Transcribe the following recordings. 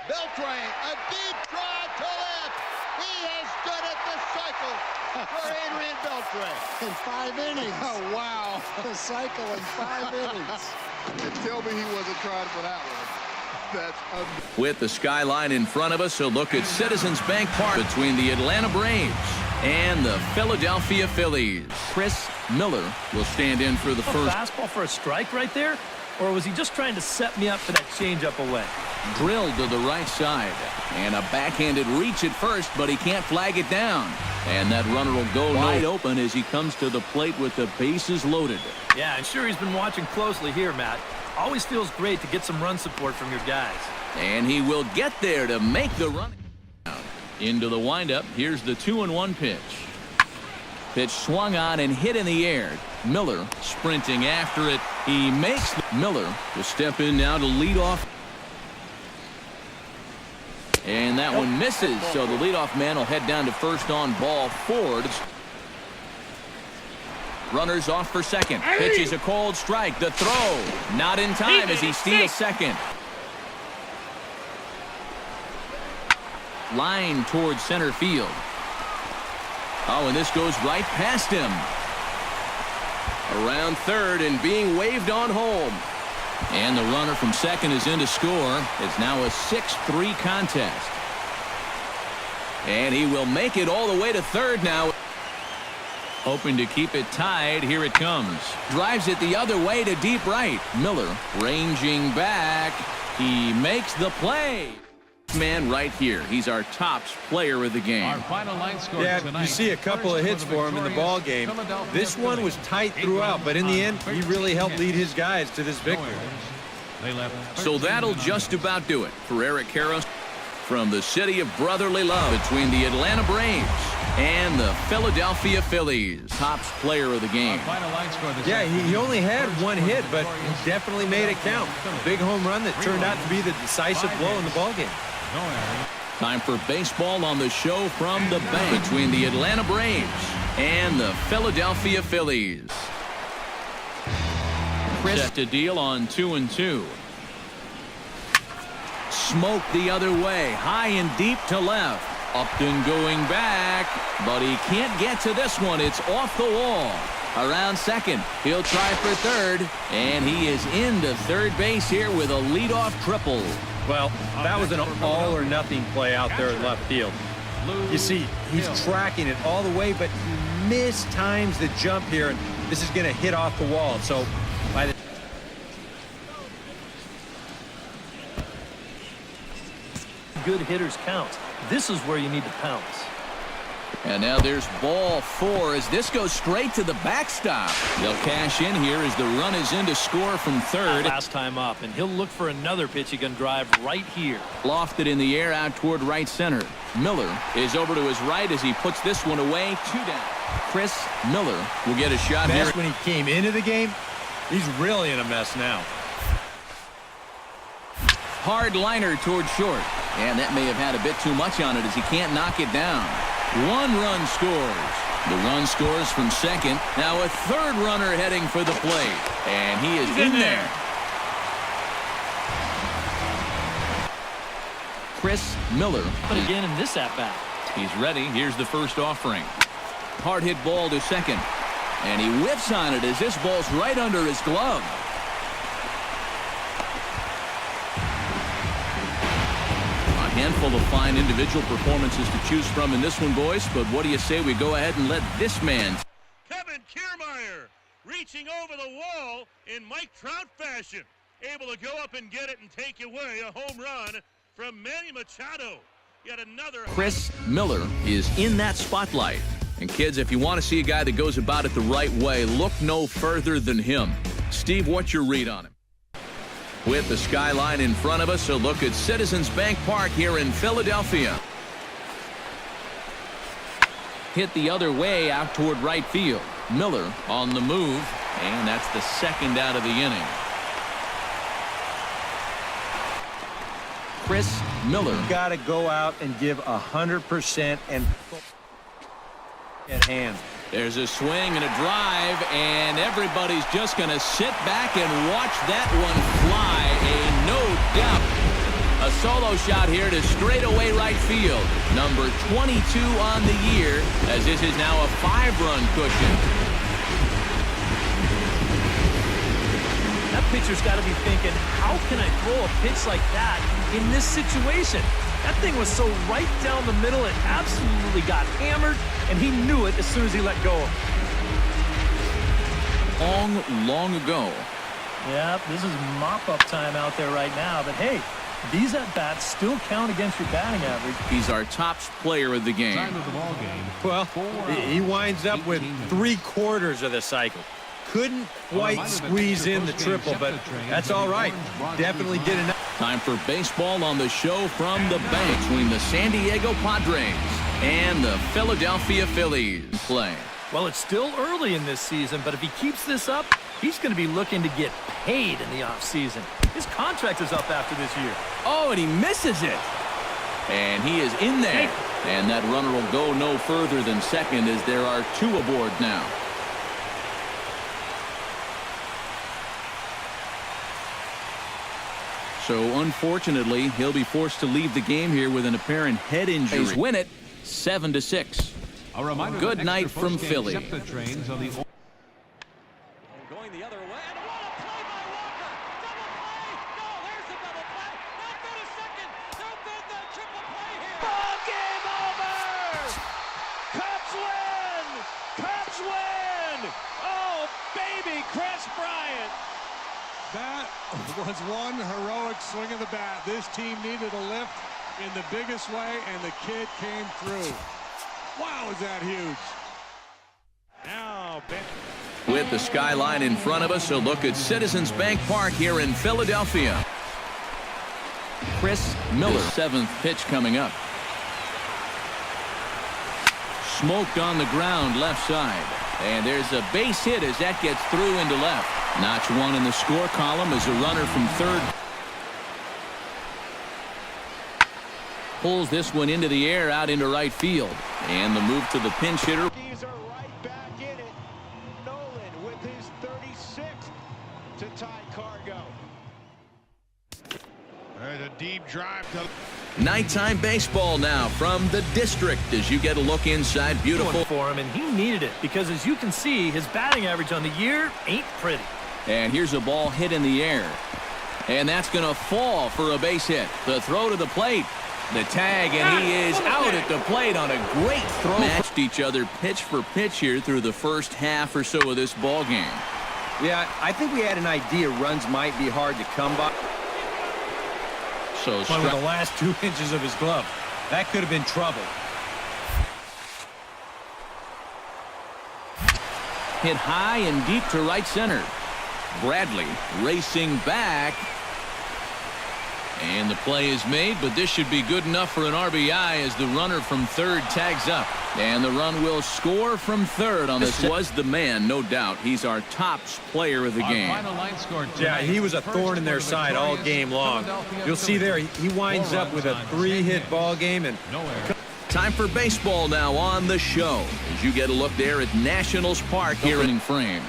Beltran, a deep drive to left. He has done it, the cycle for Adrian Beltran. In 5 innings. Oh, wow. The cycle in 5 innings. And tell me he wasn't trying for that one. With the skyline in front of us, a look at Citizens Bank Park between the Atlanta Braves and the Philadelphia Phillies. Chris Miller will stand in for the first. Fastball for a strike right there? Or was he just trying to set me up for that changeup away? Drilled to the right side. And a backhanded reach at first, but he can't flag it down. And that runner will go wide open as he comes to the plate with the bases loaded. Yeah, I'm sure he's been watching closely here, Matt. Always feels great to get some run support from your guys. And he will get there to make the run. Into the windup. Here's the 2-1 pitch. Pitch swung on and hit in the air. Miller sprinting after it. He makes Miller to step in now to lead off. And that one misses, so the leadoff man will head down to first on ball 4. Runners off for second. Pitches a cold strike. The throw not in time as he steals second. Line towards center field. Oh, and this goes right past him. Around third and being waved on home. And the runner from second is in to score. It's now a 6-3 contest. And he will make it all the way to third now. Hoping to keep it tied. Here it comes. Drives it the other way to deep right. Miller ranging back. He makes the play. Man right here. He's our tops player of the game. Our final line score tonight. You see a couple of hits for him in the ball game. This one was tight throughout, but in the end, he really helped lead his guys to this victory. So that'll just about do it for Eric Karros from the city of brotherly love between the Atlanta Braves and the Philadelphia Phillies. Tops player of the game. Yeah, he only had one hit, but he definitely made it count. A big home run that turned out to be the decisive blow in the ball game. Time for baseball on the show from the bank between the Atlanta Braves and the Philadelphia Phillies. Chris set to deal on 2-2. Smoke the other way, high and deep to left. Upton going back, but he can't get to this one. It's off the wall. Around second, he'll try for third, and he is into third base here with a leadoff triple. Well, that was an all-or-nothing play out there in left field. You see, he's tracking it all the way, but he mistimes the jump here, and this is going to hit off the wall. So, by the good hitters count. This is where you need to pounce. And now there's ball 4 as this goes straight to the backstop. They'll cash in here as the run is in to score from third. Last time up, and he'll look for another pitch he can drive right here. Lofted in the air out toward right center. Miller is over to his right as he puts this one away. 2 down. Chris Miller will get a shot here. When he came into the game, he's really in a mess now. Hard liner toward short. And that may have had a bit too much on it as he can't knock it down. 1 run scores. The run scores from second. Now a third runner heading for the plate. And he is in there. Chris Miller. But again in this at-bat. He's ready. Here's the first offering. Hard hit ball to second. And he whiffs on it as this ball's right under his glove. Handful of fine individual performances to choose from in this one, boys, but what do you say we go ahead and let this man. Kevin Kiermaier reaching over the wall in Mike Trout fashion, able to go up and get it and take away a home run from Manny Machado. Yet another. Chris Miller is in that spotlight. And kids, if you want to see a guy that goes about it the right way, look no further than him. Steve, what's your read on him? With the skyline in front of us, a look at Citizens Bank Park here in Philadelphia. Hit the other way out toward right field. Miller on the move, and that's the second out of the inning. Chris Miller. Got to go out and give 100% and at hand. There's a swing and a drive, and everybody's just going to sit back and watch that one fly. No doubt a solo shot here to straightaway right field. Number 22 on the year, as this is now a 5-run cushion. That pitcher's got to be thinking, how can I throw a pitch like that in this situation? That thing was so right down the middle, it absolutely got hammered, and he knew it as soon as he let go. Long ago. Yeah, this is mop-up time out there right now, but hey, these at-bats still count against your batting average. He's our top player of the game. Time of the ball game. Well, he winds up with 3/4 of the cycle. Couldn't quite squeeze in the triple, but that's all right. Definitely did enough. Time for baseball on the show from the bank between the San Diego Padres and the Philadelphia Phillies play. Well, it's still early in this season, but if he keeps this up, he's going to be looking to get paid in the offseason. His contract is up after this year. Oh, and he misses it. And he is in there. And that runner will go no further than second as there are 2 aboard now. So, unfortunately, he'll be forced to leave the game here with an apparent head injury. He's win it 7-6. A reminder Good that night extra from post-game Philly. SEPTA trains on the Going the other way, and what a play by Walker! Double play! No, there's a double play! Now go to second! They'll bid the triple play here! Ball game over! Cubs win! Cubs win! Oh, baby, Chris Bryant! That was one heroic swing of the bat. This team needed a lift in the biggest way, and the kid came through. Wow, is that huge. Now, Ben. With the skyline in front of us, a look at Citizens Bank Park here in Philadelphia. Chris Miller, 7th pitch coming up. Smoked on the ground left side. And there's a base hit as that gets through into left. Notch 1 in the score column as a runner from third. Pulls this one into the air out into right field. And the move to the pinch hitter. He's right back in it. Nolan with his 36th to tie Cargo. There's a deep drive to... Nighttime baseball now from the district as you get a look inside. Beautiful For him, and he needed it because, as you can see, his batting average on the year ain't pretty. And here's a ball hit in the air. And that's going to fall for a base hit. The throw to the plate. The tag, and he is out at the plate on a great throw. Matched each other pitch for pitch here through the first half or so of this ball game. Yeah, I think we had an idea runs might be hard to come by. So One with the last 2 inches of his glove. That could have been trouble. hit high and deep to right center. Bradley racing back. And the play is made, but this should be good enough for an RBI as the runner from third tags up. And the run will score from third on this. Was the man, no doubt. He's our top player of the game. Yeah, he was a thorn in their side all game long. You'll see there, he winds up with a 3-hit ball game. And time for baseball now on the show as you get a look there at Nationals Park here in frame.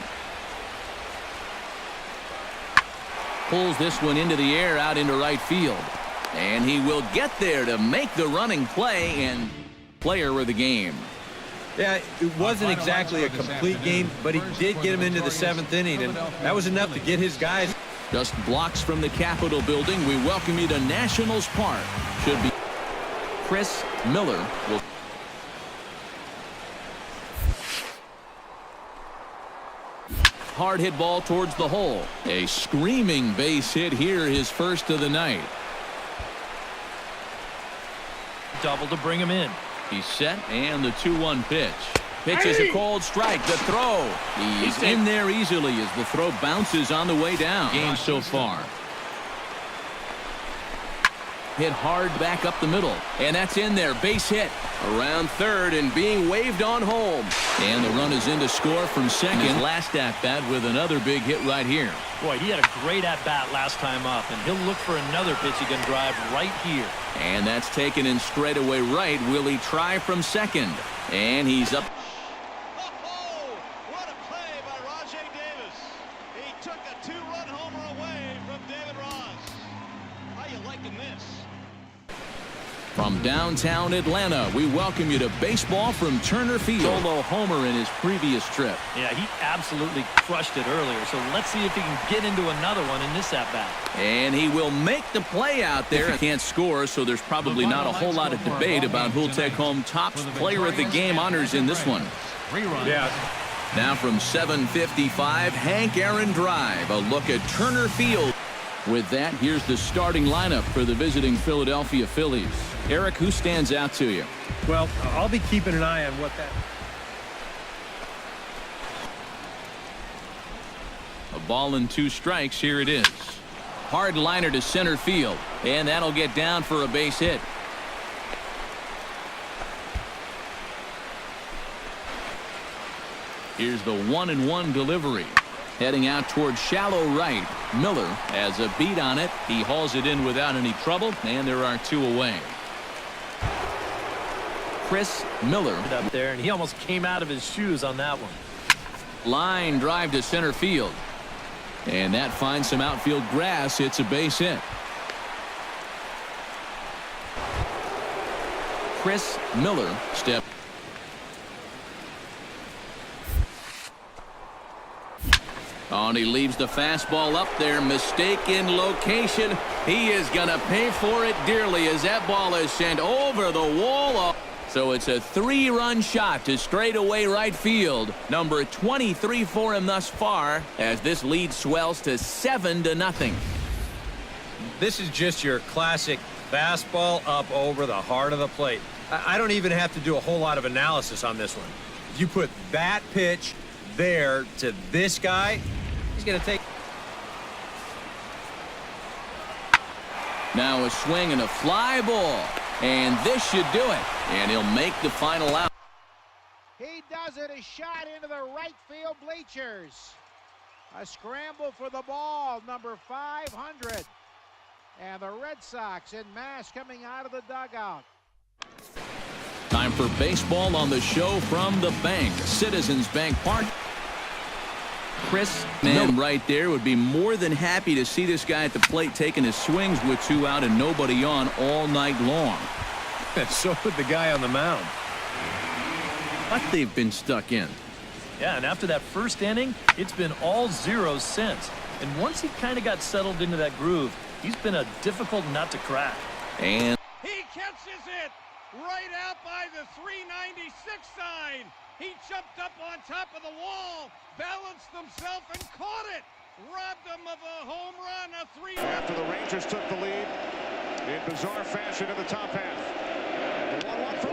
Pulls this one into the air out into right field. And he will get there to make the running play and player of the game. yeah, it wasn't exactly a complete game, but he did get him into the 7th inning, and that was enough to get his guys. Just blocks from the Capitol building, we welcome you to Nationals Park. Should be Chris Miller will. Hard hit ball towards the hole. A screaming base hit here, his first of the night. Double to bring him in. He's set, and the 2-1 pitch. Pitches a cold strike. The throw. He's in there easily as the throw bounces on the way down. Game so far. Hit hard back up the middle. And that's in there. Base hit. Around third and being waved on home. And the run is in to score from second. His last at-bat with another big hit right here. Boy, he had a great at-bat last time up, and he'll look for another pitch he can drive right here. And that's taken in straightaway right. Will he try from second? And he's up. Oh, what a play by Rajay Davis. He took a 2-run homer away from David Ross. How you liking this? From downtown Atlanta, we welcome you to baseball from Turner Field. Solo homer in his previous trip. Yeah, he absolutely crushed it earlier, so let's see if he can get into another one in this at-bat. And he will make the play out there. He can't score, so there's probably not a whole lot of debate about who'll take home top player of the game honors in this one. Yeah. Now from 7:55, Hank Aaron Drive. A look at Turner Field. With that, here's the starting lineup for the visiting Philadelphia Phillies. Eric, who stands out to you? Well, I'll be keeping an eye on what that... A ball and 2 strikes. Here it is. Hard liner to center field, and that'll get down for a base hit. Here's the 1-1 delivery. Heading out towards shallow right. Miller has a beat on it. He hauls it in without any trouble, and there are 2 away. Chris Miller Up there, and he almost came out of his shoes on that one. Line drive to center field. And that finds some outfield grass. It's a base hit. Chris Miller step. Oh, and he leaves the fastball up there. Mistaken location. He is going to pay for it dearly as that ball is sent over the wall. So it's a 3-run shot to straightaway right field. Number 23 for him thus far as this lead swells to 7-0. This is just your classic fastball up over the heart of the plate. I don't even have to do a whole lot of analysis on this one. If you put that pitch there to this guy, he's going to take. Now a swing and a fly ball. And this should do it. And he'll make the final out. He does it. A shot into the right field bleachers. A scramble for the ball, number 500. And the Red Sox in mass coming out of the dugout. Time for baseball on the show from the bank. Citizens Bank Park. Chris man right there would be more than happy to see this guy at the plate taking his swings with 2 out and nobody on all night long. So would the guy on the mound. But they've been stuck in. Yeah, and after that first inning, it's been all zeros since. And once he kind of got settled into that groove, he's been a difficult nut to crack. And He catches it right out by the 396 sign. He jumped up on top of the wall, balanced himself, and caught it. Robbed him of a home run, a 3-run. After the Rangers took the lead in bizarre fashion in the top half. The 1-1 for